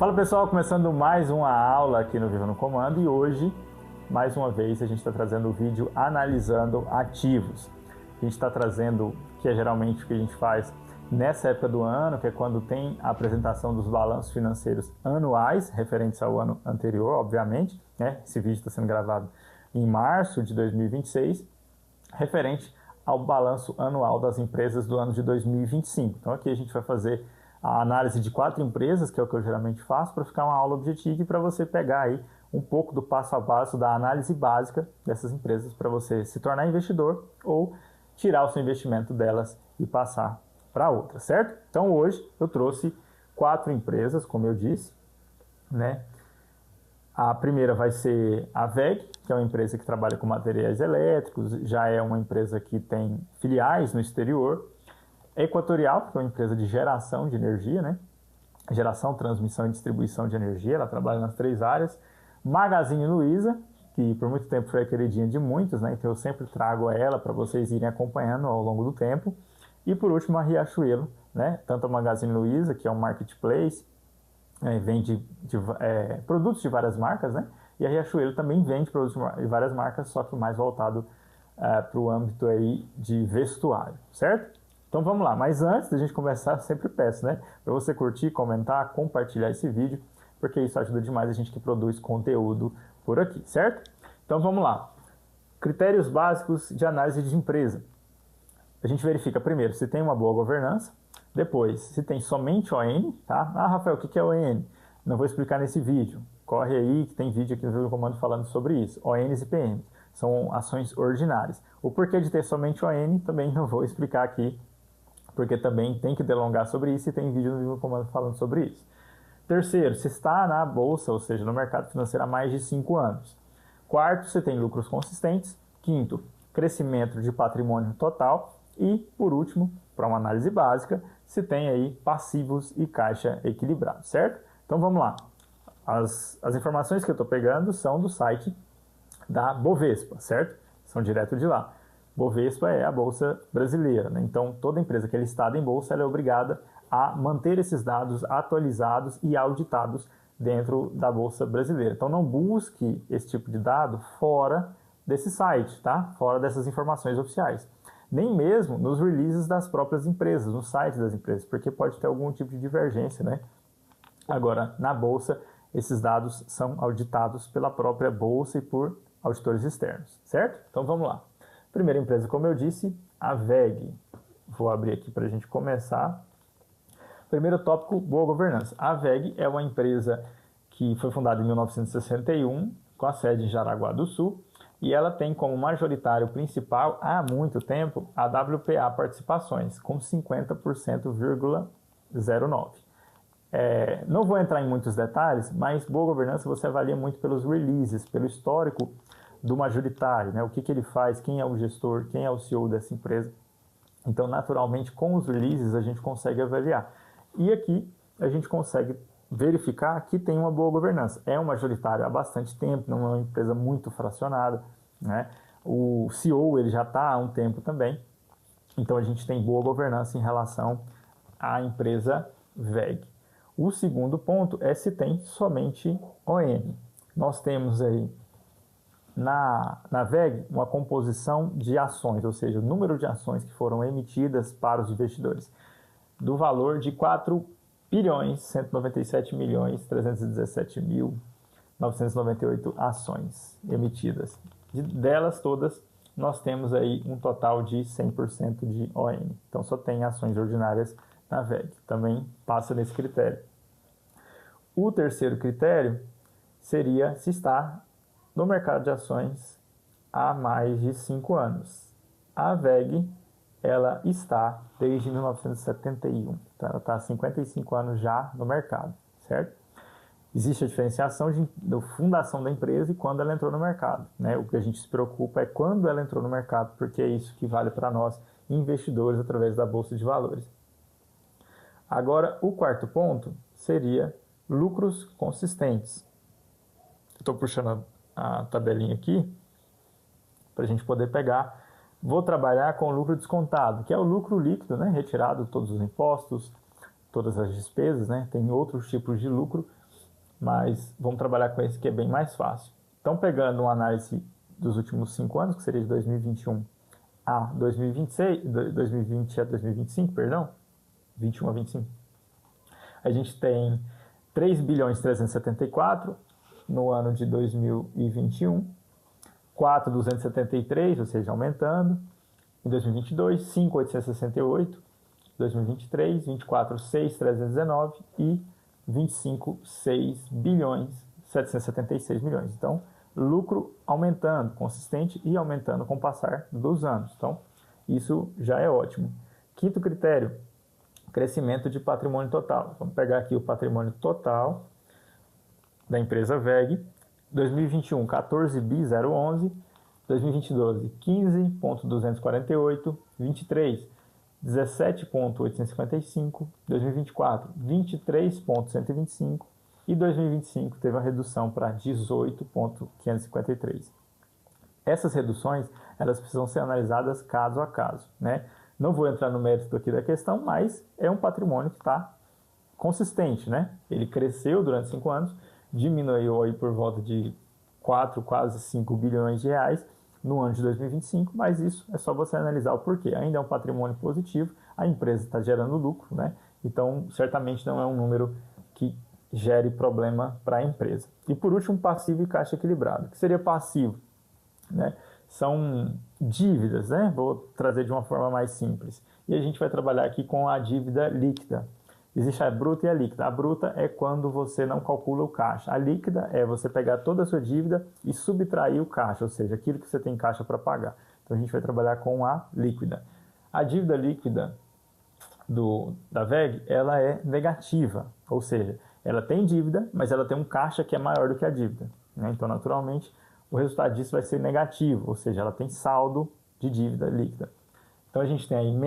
Fala pessoal, começando mais uma aula aqui no Viva no Comando e hoje, mais uma vez, a gente está trazendo o vídeo analisando ativos. A gente está trazendo, que é geralmente o que a gente faz nessa época do ano, que é quando tem a apresentação dos balanços financeiros anuais, referentes ao ano anterior, obviamente, né? Esse vídeo está sendo gravado em março de 2026, referente ao balanço anual das empresas do ano de 2025. Então aqui a gente vai fazer a análise de 4 empresas, que é o que eu geralmente faço, para ficar uma aula objetiva e para você pegar aí um pouco do passo a passo da análise básica dessas empresas para você se tornar investidor ou tirar o seu investimento delas e passar para outra, certo? Então hoje eu trouxe 4 empresas, como eu disse, né? A primeira vai ser a WEG, que é uma empresa que trabalha com materiais elétricos, já é uma empresa que tem filiais no exterior. Equatorial, que é uma empresa de geração de energia, né? Geração, transmissão e distribuição de energia, ela trabalha nas 3 áreas. Magazine Luiza, que por muito tempo foi a queridinha de muitos, né? Então eu sempre trago ela para vocês irem acompanhando ao longo do tempo. E por último a Riachuelo, né? Tanto a Magazine Luiza, que é um marketplace, vende produtos de várias marcas, né? E a Riachuelo também vende produtos de várias marcas, só que mais voltado para o âmbito aí de vestuário, certo? Então vamos lá, mas antes da gente começar, sempre peço, né? Para você curtir, comentar, compartilhar esse vídeo, porque isso ajuda demais a gente que produz conteúdo por aqui, certo? Então vamos lá. Critérios básicos de análise de empresa. A gente verifica primeiro se tem uma boa governança, depois se tem somente ON, tá? Ah, Rafael, o que é ON? Não vou explicar nesse vídeo. Corre aí que tem vídeo aqui no comando falando sobre isso. ONs e PMs são ações ordinárias. O porquê de ter somente ON também não vou explicar aqui, porque também tem que delongar sobre isso e tem vídeo no comando falando sobre isso. Terceiro, se está na bolsa, ou seja, no mercado financeiro há mais de 5 anos. Quarto, se tem lucros consistentes. Quinto, crescimento de patrimônio total. E, por último, para uma análise básica, se tem aí passivos e caixa equilibrado, certo? Então vamos lá. As informações que eu estou pegando são do site da Bovespa, certo? São direto de lá. Bovespa é a bolsa brasileira, né? Então toda empresa que é listada em bolsa ela é obrigada a manter esses dados atualizados e auditados dentro da bolsa brasileira. Então não busque esse tipo de dado fora desse site, tá? Fora dessas informações oficiais. Nem mesmo nos releases das próprias empresas, no site das empresas, porque pode ter algum tipo de divergência, né? Agora, na bolsa, esses dados são auditados pela própria bolsa e por auditores externos, certo? Então vamos lá. Primeira empresa, como eu disse, a WEG. Vou abrir aqui para a gente começar. Primeiro tópico, boa governança. A WEG é uma empresa que foi fundada em 1961, com a sede em Jaraguá do Sul, e ela tem como majoritário principal, há muito tempo, a WPA Participações, com 50,09%. Não vou entrar em muitos detalhes, mas boa governança você avalia muito pelos releases, pelo histórico do majoritário, né? O que ele faz, quem é o gestor, quem é o CEO dessa empresa. Então, naturalmente, com os releases a gente consegue avaliar. E aqui a gente consegue verificar que tem uma boa governança. É um majoritário há bastante tempo, não é uma empresa muito fracionada, né? O CEO ele já está há um tempo também. Então, a gente tem boa governança em relação à empresa WEG. O segundo ponto é se tem somente ON. Nós temos aí na WEG uma composição de ações, ou seja, o número de ações que foram emitidas para os investidores, do valor de 4.197.317.998 ações emitidas. Delas todas, nós temos aí um total de 100% de ON. Então só tem ações ordinárias na WEG. Também passa nesse critério. O terceiro critério seria se está no mercado de ações há mais de 5 anos. A WEG, ela está desde 1971, então ela está há 55 anos já no mercado, certo? Existe a diferenciação da fundação da empresa e quando ela entrou no mercado, né? O que a gente se preocupa é quando ela entrou no mercado, porque é isso que vale para nós, investidores, através da Bolsa de Valores. Agora, o quarto ponto seria lucros consistentes. Estou puxando a tabelinha aqui para a gente poder pegar. Vou trabalhar com o lucro descontado, que é o lucro líquido, né? Retirado todos os impostos, todas as despesas, né? Tem outros tipos de lucro, mas vamos trabalhar com esse que é bem mais fácil. Então, pegando uma análise dos últimos 5 anos, que seria de 2021 a 2026, 2020 a 2025, perdão, 21 a 25, a gente tem 3 bilhões 374 no ano de 2021, 4.273, ou seja, aumentando, em 2022, 5.868, 2023, 24, 6.319 e 25, 6 bilhões 776 milhões. Então, lucro aumentando, consistente e aumentando com o passar dos anos. Então, isso já é ótimo. Quinto critério, crescimento de patrimônio total. Vamos pegar aqui o patrimônio total da empresa VEG. 2021, 14 bi 011, 2022, 15.248, 23, 17.855, 2024, 23.125 e 2025 teve uma redução para 18.553. Essas reduções, elas precisam ser analisadas caso a caso, né? Não vou entrar no mérito aqui da questão, mas é um patrimônio que está consistente, né? Ele cresceu durante 5 anos, diminuiu aí por volta de 4, quase 5 bilhões de reais no ano de 2025, mas isso é só você analisar o porquê. Ainda é um patrimônio positivo, a empresa está gerando lucro, né? Então, certamente não é um número que gere problema para a empresa. E por último, passivo e caixa equilibrado. O que seria passivo? Né? São dívidas, né? Vou trazer de uma forma mais simples. E a gente vai trabalhar aqui com a dívida líquida. Existe a bruta e a líquida. A bruta é quando você não calcula o caixa. A líquida é você pegar toda a sua dívida e subtrair o caixa, ou seja, aquilo que você tem caixa para pagar. Então a gente vai trabalhar com a líquida. A dívida líquida da VEG, ela é negativa, ou seja, ela tem dívida, mas ela tem um caixa que é maior do que a dívida, né? Então, naturalmente, o resultado disso vai ser negativo, ou seja, ela tem saldo de dívida líquida. Então, a gente tem aí em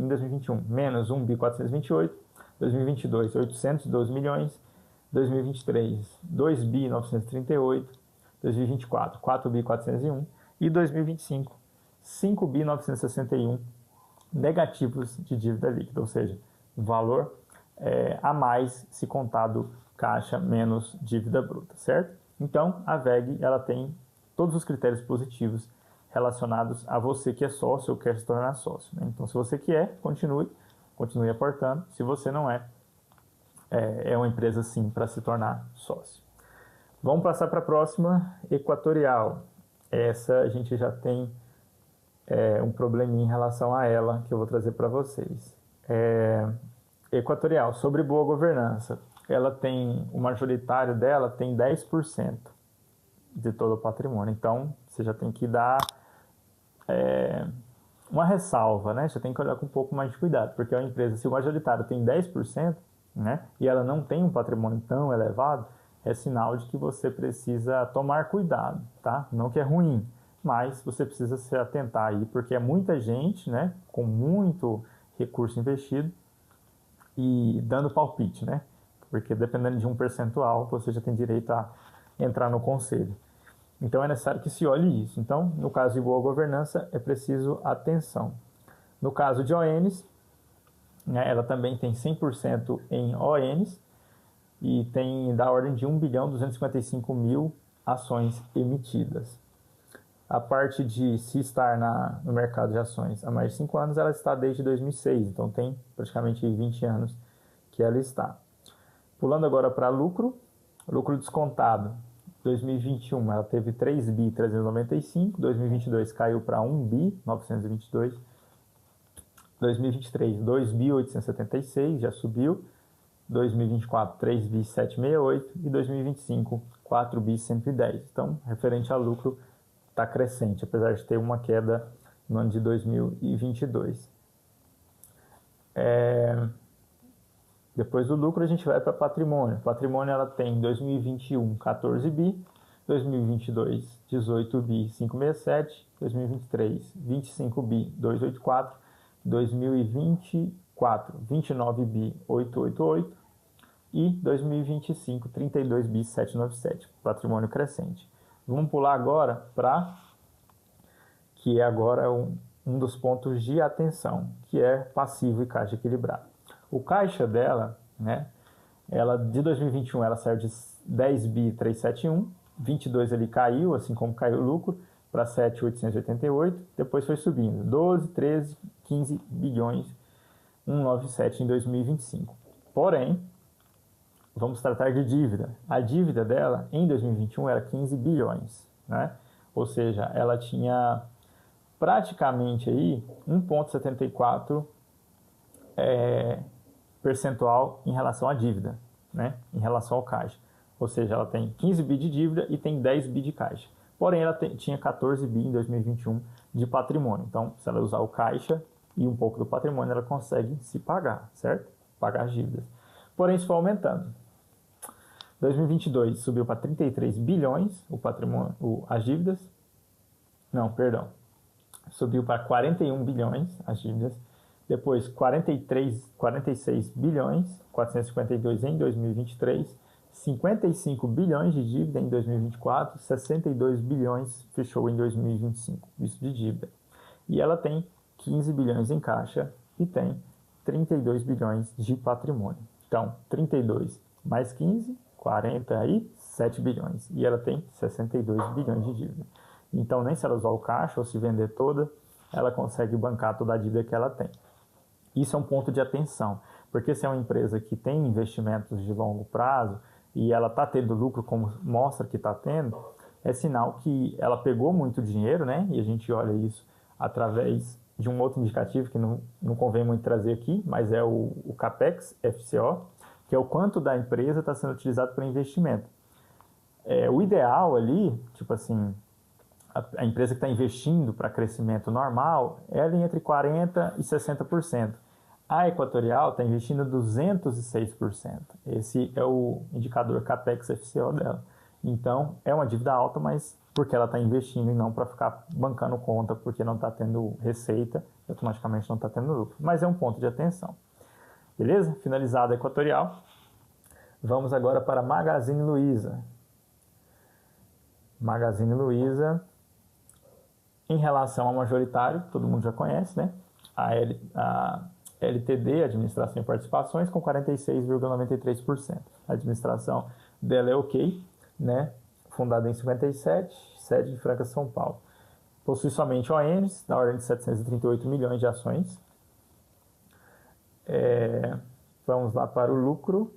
2021, menos 1 bi 428, 2022, 812 milhões, 2023, 2 bi 938, 2024, 4 bi 401 e 2025, 5 bi 961 negativos de dívida líquida, ou seja, valor a mais se contado caixa menos dívida bruta, certo? Então, a VEG ela tem todos os critérios positivos relacionados a você que é sócio ou quer se tornar sócio, né? Então, se você quer, continue aportando. Se você não é uma empresa sim para se tornar sócio. Vamos passar para a próxima, Equatorial. Essa a gente já tem um probleminha em relação a ela que eu vou trazer para vocês. Equatorial, sobre boa governança. Ela tem, o majoritário dela tem 10% de todo o patrimônio. Então, você já tem que dar uma ressalva, né? Você tem que olhar com um pouco mais de cuidado, porque a empresa, se o majoritário tem 10%, né, e ela não tem um patrimônio tão elevado, é sinal de que você precisa tomar cuidado, tá? Não que é ruim, mas você precisa se atentar aí, porque é muita gente, né, com muito recurso investido e dando palpite, né? Porque dependendo de um percentual, você já tem direito a entrar no conselho. Então é necessário que se olhe isso. Então, no caso de boa governança, é preciso atenção. No caso de ONs, né, ela também tem 100% em ONs e tem da ordem de 1 bilhão 255 mil ações emitidas. A parte de se estar no mercado de ações há mais de 5 anos, ela está desde 2006, então tem praticamente 20 anos que ela está. Pulando agora para lucro descontado. 2021 ela teve 3 bi 395, 2022 caiu para 1 bi 922, 2023 2 bi 876, já subiu, 2024 3 bi 768 e 2025 4 bi 110. Então, referente a lucro, está crescente, apesar de ter uma queda no ano de 2022. Depois do lucro, a gente vai para patrimônio. Patrimônio ela tem 2021 14 bi, 2022 18 bi 567, 2023 25 bi 284, 2024 29 bi 888 e 2025 32 bi 797. Patrimônio crescente. Vamos pular agora para que é agora um dos pontos de atenção, que é passivo e caixa equilibrado. O caixa dela, né, ela de 2021 ela saiu de 10 bi 371, 22 ele caiu, assim como caiu o lucro, para 7.888, depois foi subindo, 12, 13, 15 bilhões, 197 em 2025. Porém, vamos tratar de dívida. A dívida dela em 2021 era 15 bilhões, né? Ou seja, ela tinha praticamente aí 1,74 percentual em relação à dívida, né? Em relação ao caixa. Ou seja, ela tem 15 bi de dívida e tem 10 bi de caixa. Porém, ela tinha 14 bi em 2021 de patrimônio. Então, se ela usar o caixa e um pouco do patrimônio, ela consegue se pagar, certo? Pagar as dívidas. Porém, isso foi aumentando. 2022 subiu para 33 bilhões o patrimônio, as dívidas. Não, perdão. Subiu para 41 bilhões as dívidas. Depois 46 bilhões, 452 em 2023, 55 bilhões de dívida em 2024, 62 bilhões fechou em 2025, isso de dívida. E ela tem 15 bilhões em caixa e tem 32 bilhões de patrimônio. Então, 32 mais 15, 47 bilhões. E ela tem 62 bilhões de dívida. Então, nem se ela usar o caixa ou se vender toda, ela consegue bancar toda a dívida que ela tem. Isso é um ponto de atenção, porque se é uma empresa que tem investimentos de longo prazo e ela está tendo lucro, como mostra que está tendo, é sinal que ela pegou muito dinheiro, né? E a gente olha isso através de um outro indicativo que não convém muito trazer aqui, mas é o CAPEX FCO, que é o quanto da empresa está sendo utilizado para investimento. O ideal ali, tipo assim, a empresa que está investindo para crescimento normal é ali entre 40% e 60%. A Equatorial está investindo 206%. Esse é o indicador CAPEX FCO dela. Então, é uma dívida alta, mas porque ela está investindo e não para ficar bancando conta, porque não está tendo receita, automaticamente não está tendo lucro. Mas é um ponto de atenção. Beleza? Finalizada a Equatorial. Vamos agora para Magazine Luiza. Magazine Luiza, em relação ao majoritário, todo mundo já conhece, né? A LTD, Administração e Participações, com 46,93%. A administração dela é ok, né? Fundada em 57, sede de Franca, São Paulo. Possui somente ONs, na ordem de 738 milhões de ações. Vamos lá para o lucro.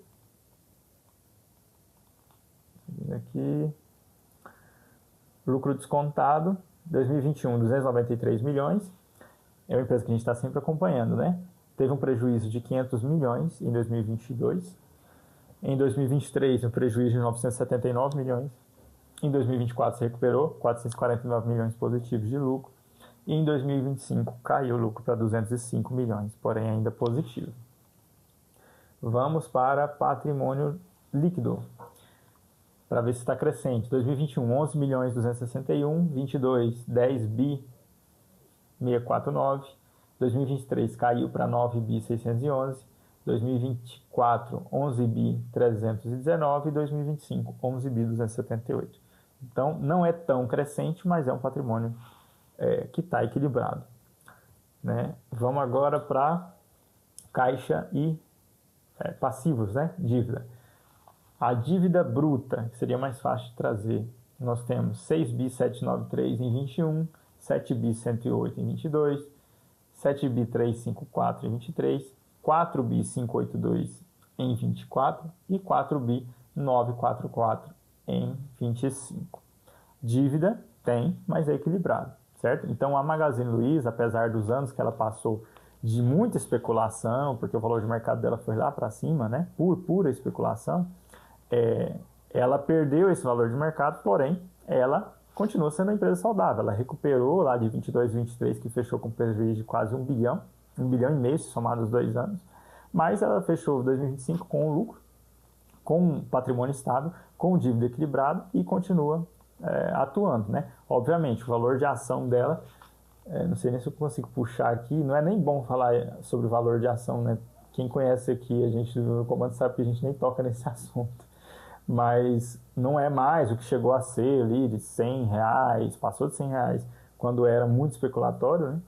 Aqui. Lucro descontado, 2021, 293 milhões. É uma empresa que a gente está sempre acompanhando, né? Teve um prejuízo de 500 milhões em 2022. Em 2023, um prejuízo de 979 milhões. Em 2024, se recuperou 449 milhões positivos de lucro. E em 2025, caiu o lucro para 205 milhões, porém ainda positivo. Vamos para patrimônio líquido, para ver se está crescente. 2021, 11 milhões 261, 22, 10 bi 649, 2023 caiu para 9 bi 611, 2024 11 bi 319 e 2025 11 bi 278. Então não é tão crescente, mas é um patrimônio que está equilibrado, né? Vamos agora para caixa e passivos, né? Dívida. A dívida bruta, que seria mais fácil de trazer, nós temos 6 bi 793 em 21, 7 bi 108 em 22, 7 bi 354 em 23, 4 bi 582 em 24 e 4 bi 944 em 25. Dívida tem, mas é equilibrado, certo? Então a Magazine Luiza, apesar dos anos que ela passou de muita especulação, porque o valor de mercado dela foi lá para cima, né? Por pura especulação, ela perdeu esse valor de mercado, porém ela continua sendo uma empresa saudável. Ela recuperou lá de 22 e 23, que fechou com prejuízo de quase 1 bilhão e meio, somado os 2 anos, mas ela fechou 2025 com lucro, com um patrimônio estável, com dívida equilibrada e continua atuando, né? Obviamente, o valor de ação dela, não sei nem se eu consigo puxar aqui, não é nem bom falar sobre o valor de ação, né? Quem conhece aqui, a gente no comando sabe que a gente nem toca nesse assunto. Mas não é mais o que chegou a ser ali de R$100, passou de R$100, quando era muito especulatório, né?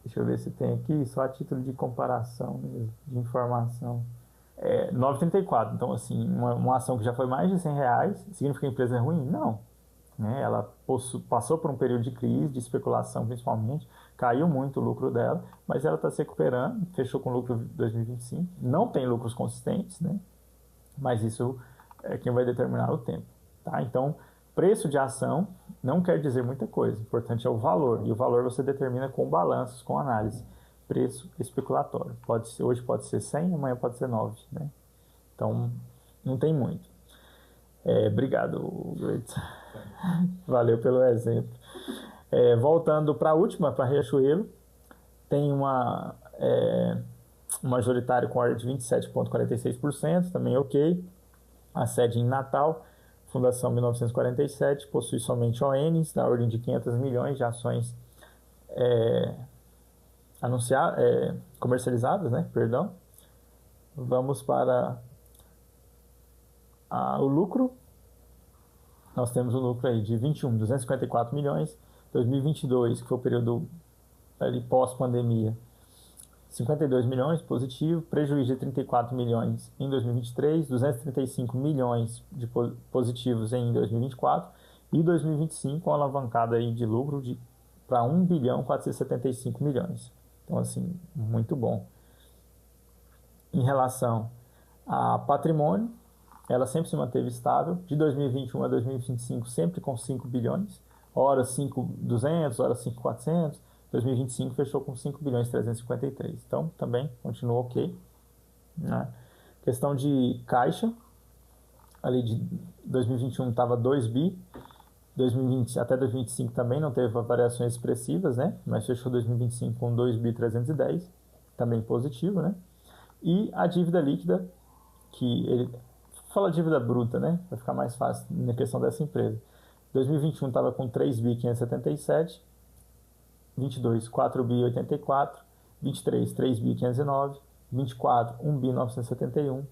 Deixa eu ver se tem aqui, só a título de comparação, de informação. 9,34. Então, assim, uma ação que já foi mais de R$ 100, significa que a empresa é ruim? Não. Né? Ela passou por um período de crise, de especulação principalmente, caiu muito o lucro dela, mas ela está se recuperando, fechou com lucro em 2025, não tem lucros consistentes, né? Mas isso é quem vai determinar o tempo. Tá? Então, preço de ação não quer dizer muita coisa, o importante é o valor, e o valor você determina com balanços, com análise. Preço especulatório. Hoje pode ser 100, amanhã pode ser 9. Né? Então, não tem muito. Obrigado, Great. Valeu pelo exemplo. Voltando para a última, para Riachuelo, tem uma majoritária com ordem de 27,46%, também ok. A sede em Natal, fundação 1947, possui somente ONs, na ordem de 500 milhões de ações comercializadas, né? Perdão. Vamos para o lucro. Nós temos um lucro aí de 254 milhões. 2022, que foi o período ali pós-pandemia, 52 milhões positivo, prejuízo de 34 milhões em 2023, 235 milhões de positivos em 2024 e 2025 com alavancada aí de lucro para 1 bilhão 475 milhões. Então, assim, muito bom. Em relação a patrimônio, ela sempre se manteve estável, de 2021 a 2025 sempre com 5 bilhões, ora 5.200, ora 5.400, 2025 fechou com 5 bilhões 353, então também continua ok. Né? Questão de caixa, ali de 2021 estava 2 bi, 2020, até 2025 também não teve variações expressivas, né? Mas fechou 2025 com 2 bi 310, também positivo, né? E a dívida líquida, que ele fala dívida bruta, né? Vai ficar mais fácil na questão dessa empresa. 2021 estava com 3 bi 577, 22, 4 bi 84, 23, 3 bi 509, 24, 1 bi 971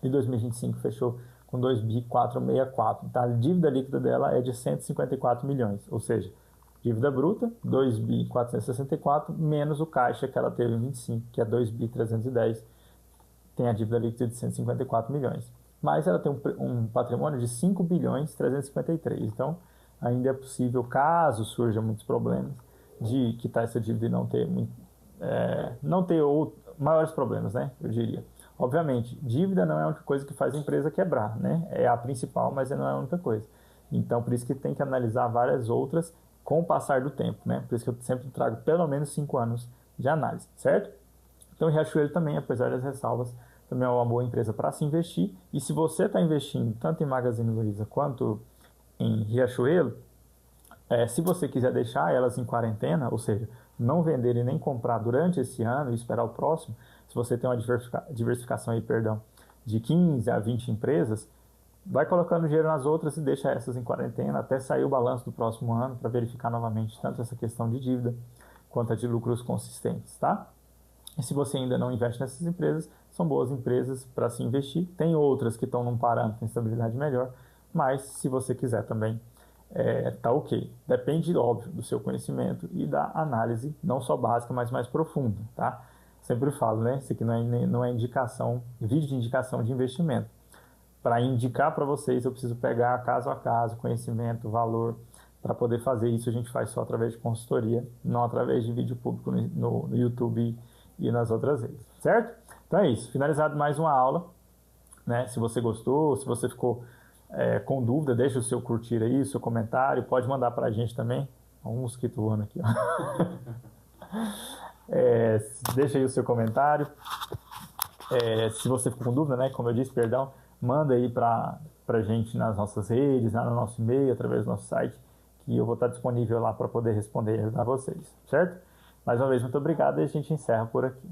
e 2025 fechou com 2 bi 464. Então a dívida líquida dela é de 154 milhões, ou seja, dívida bruta 2 bi 464 menos o caixa que ela teve em 25, que é 2 bi 310, tem a dívida líquida de 154 milhões. Mas ela tem um patrimônio de 5 bilhões 353. Então, ainda é possível, caso surjam muitos problemas, de quitar essa dívida e não ter maiores problemas, né? Eu diria. Obviamente, dívida não é a única coisa que faz a empresa quebrar, né? É a principal, mas não é a única coisa. Então, por isso que tem que analisar várias outras com o passar do tempo, né? Por isso que eu sempre trago pelo menos 5 anos de análise, certo? Então, o Riachuelo também, apesar das ressalvas, também é uma boa empresa para se investir. E se você está investindo tanto em Magazine Luiza quanto em Riachuelo, se você quiser deixar elas em quarentena, ou seja, não vender e nem comprar durante esse ano e esperar o próximo, se você tem uma diversificação aí, de 15 a 20 empresas, vai colocando dinheiro nas outras e deixa essas em quarentena até sair o balanço do próximo ano para verificar novamente tanto essa questão de dívida quanto a de lucros consistentes, tá? E se você ainda não investe nessas empresas, são boas empresas para se investir. Tem outras que estão num parâmetro de estabilidade melhor, mas se você quiser também, tá ok. Depende, óbvio, do seu conhecimento e da análise, não só básica, mas mais profunda, tá? Sempre falo, né? Isso aqui não é indicação, vídeo de indicação de investimento. Para indicar para vocês, eu preciso pegar caso a caso, conhecimento, valor. Para poder fazer isso, a gente faz só através de consultoria, não através de vídeo público no YouTube e nas outras redes, certo? Então é isso, finalizado mais uma aula, né? Se você gostou, se você ficou com dúvida, deixa o seu curtir aí, o seu comentário, pode mandar para a gente também. Olha um mosquito voando aqui, ó. Deixa aí o seu comentário. Se você ficou com dúvida, né? Como eu disse, perdão, manda aí para a gente nas nossas redes, lá no nosso e-mail, através do nosso site, que eu vou estar disponível lá para poder responder e ajudar vocês, certo? Mais uma vez, muito obrigado e a gente encerra por aqui.